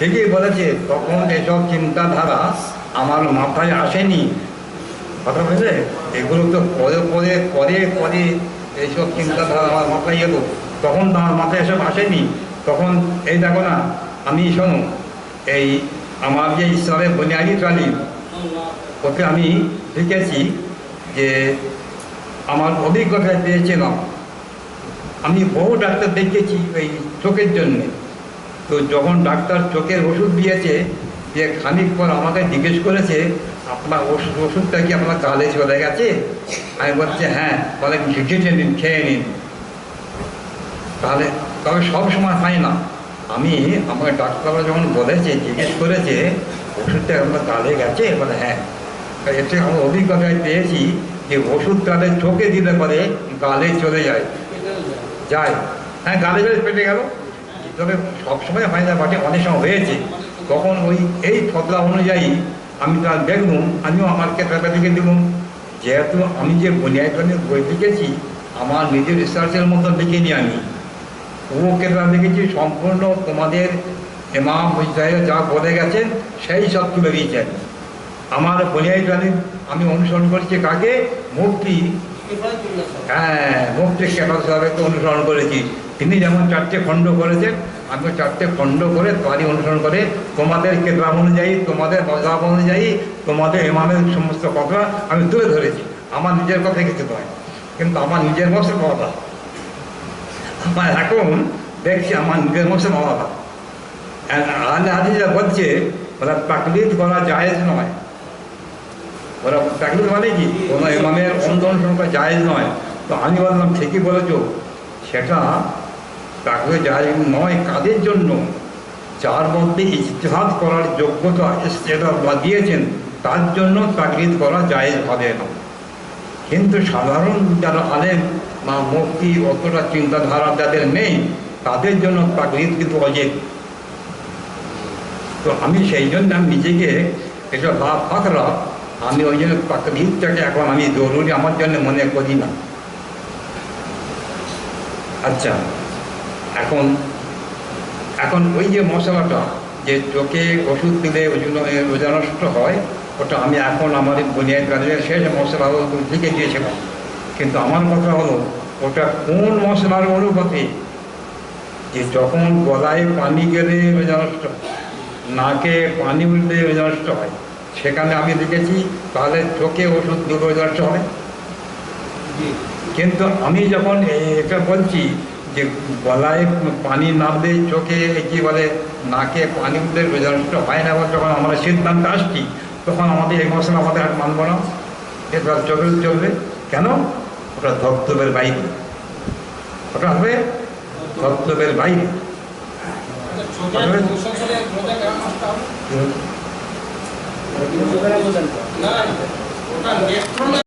ঠিকই বলেছে, তখন এসব চিন্তাধারা আমার মাথায় আসেনি। কথা বলছে, এগুলো তো পরে পরে পরে পরে এইসব চিন্তাধারা আমার মাথায় এলো, তখন তো আমার মাথায় এসব আসেনি। তখন এই দেখো না, আমি শোনো, এই আমার যে ঈশ্বরের বুনিয়াদি তালিম, ওকে আমি লিখেছি যে আমার অভিজ্ঞতা পেয়েছিলাম। আমি বহু ডাক্তার দেখিয়েছি এই চোখের জন্যে। তো যখন ডাক্তার চোখের ওষুধ দিয়েছে, যে খানিক পর আমাকে জিজ্ঞেস করেছে, আপনার ওষুধটা কি আপনার গালে চলে গেছে? আমি বলছি হ্যাঁ। বলে ঘেঁটে নিন, খেয়ে নিন। তাহলে তবে সব সময় হয় না। আমাকে ডাক্তাররা যখন বলেছে, জিজ্ঞেস করেছে ওষুধটা আপনার গালে গেছে, বলে হ্যাঁ। এতে আমার অভিজ্ঞতায় পেয়েছি যে ওষুধ তাদের চোখে দিলে পরে গালে চলে যায়। হ্যাঁ, গালে চলে পেটে গেল। তবে সবসময় হয় না, বাটে অনেক সময় হয়েছে। তখন এই ফতলা অনুযায়ী আমি তার দেখলুম, আমিও আমার কেতাটা লিখে দিলুম। যেহেতু আমি যে বুনিয়াদি বই লিখেছি, আমার নিজের রিসার্চের মতো লিখিনি আমি। ও কেতাব লিখেছি সম্পূর্ণ তোমাদের ইমাম মুজতাহিদ যা বলে গেছেন সেই সব তুলে দিয়েছেন। আমার বুনিয়াদি আমি অনুসরণ করেছি কাকে? মুফতি। হ্যাঁ, মুফতি কেতাব সাহেবকে অনুসরণ করেছি। তিনি যেমন 4টে খণ্ড করেছেন, আমি 4টে খণ্ড করে তারই অনুসরণ করে তোমাদের কেতাব অনুযায়ী, তোমাদের মযহাব অনুযায়ী, তোমাদের ইমামের সমস্ত কথা আমি তুলে ধরেছি। আমার নিজের কথা কিছু নয়, কিন্তু আমার নিজের মতের কথা আমার এখন দেখছি আমার নিজের মতের কথা। আহলে হাদিসরা বলছে ওরা তাকলিদ করা জায়েজ নয়। ওরা তাকলিদ মানে কি? কোনো ইমামের অনুসরণ করা জায়েজ নয়। তো আমি বললাম ঠিকই বলেছো, সেটা তাকলিদ জায়েজ নয় কাদের জন্য? যার মধ্যে ইজতিহাদ করার যোগ্যতা ইস্তেদাদ দিয়েছেন, তার জন্য তাকলিদ করা জায়েজ হবে না। কিন্তু সাধারণ যারা আলেম বা মুফতি, অতটা চিন্তাধারা যাদের নেই, তাদের জন্য তাকলিদ কিন্তু অজেব। তো আমি সেই জন্য আমি নিজেকে এটা ফাকরা, আমি ওই জন্য তাকলিদটাকে এখন আমি জরুরি আমার জন্য মনে করি না। আচ্ছা, এখন ওই যে মশলাটা, যে চোখে ওষুধ দিলে রোজা নষ্ট হয়, ওটা আমি এখন আমার বুনিয়াদি তালিমের শেষ মশলা লিখে দিয়েছিলাম। কিন্তু আমার কথা হলো, ওটা কোন মশলার অনুপাতে? যে যখন গলায় পানি গেলে রোজা নষ্ট হয়, নাকে পানি উঠলে রোজা নষ্ট হয়, সেখানে আমি লিখেছি তাহলে চোখে ওষুধ দিলে রোজা নষ্ট হবে। কিন্তু আমি যখন এটা বলছি যে গলায় পানি নামলে চোখে কি বলে, নাকে পানি উঠলে রোজা নষ্ট হয় না, যখন আমরা সিদ্ধান্ত আসছি, তখন আমাদের এই মশলা আমাদের আর মানব না, এবার চোখে চলবে কেন? ওটা ধবধবের বাইরে, ওটা হবে ধবধবের বাইরে।